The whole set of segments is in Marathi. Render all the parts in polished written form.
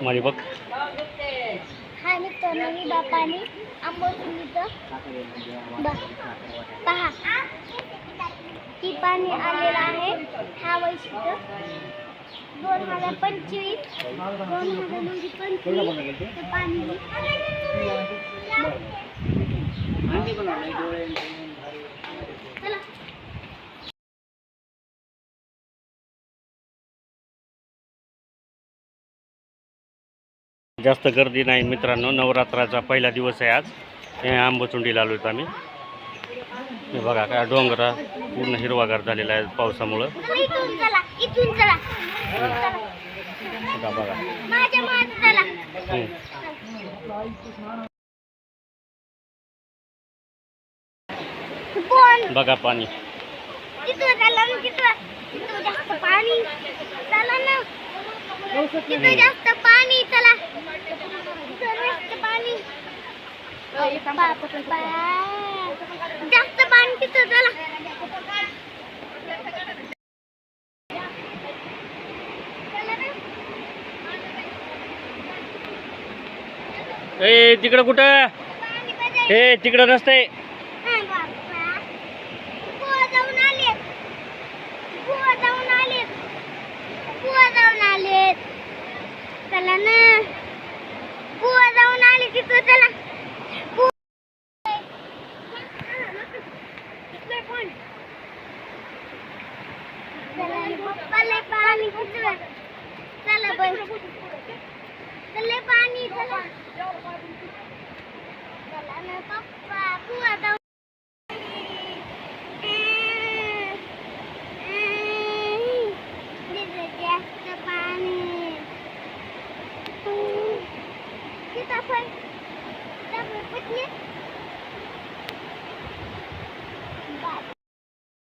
माझी बघ हा मित्रांनो मी बापाने आंबोलीचं पहा की पाणी आलेलं आहे. हा वैशिष्ट्य 2025 पाणी चला. जास्त गर्दी नाही मित्रांनो. नवरात्राचा पहिला दिवस आहे आज. हे आंबचुंडीला आलो आम्ही. हे बघा काय डोंगरा पूर्ण हिरवागार झालेला आहे पावसामुळं. बघा बघा पाणी जास्त पाणी चला ना. जास्त पाणी चला. पाणी जास्त पाणी तिथं चला. ए तिकडं कुठं? हे तिकडं नसतंय. चला ना. बुवा जाऊन आले तिथं चला. पाणी चला बाई. चले पाणी चला. चला ना पप्पा. बुवा जाऊन जास्त पाणी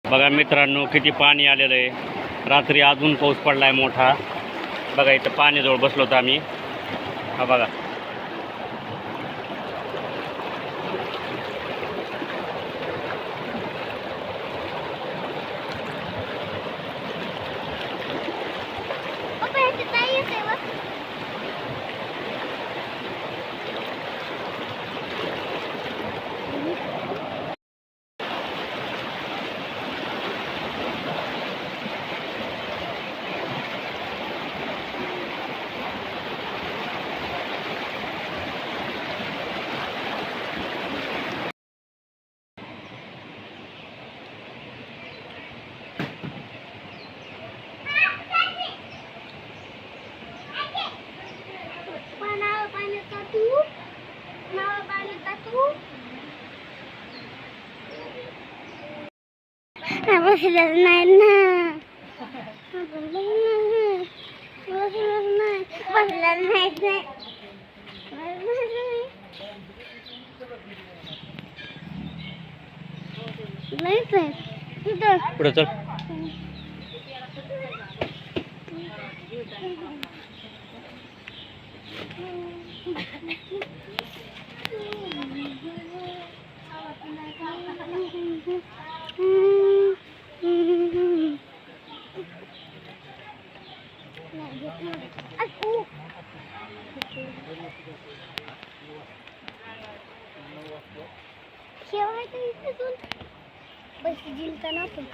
बघा मित्रांनो किती पाणी आलेलं आहे. रात्री अजून पाऊस पडलाय मोठा. बघा इथं पाण्याजवळ बसलो होतो आम्ही. हा बघा बसलं नाही ना. बसलं नाही. पुढे चल. शेवाय तर इथून पैसे जिंकता ना पण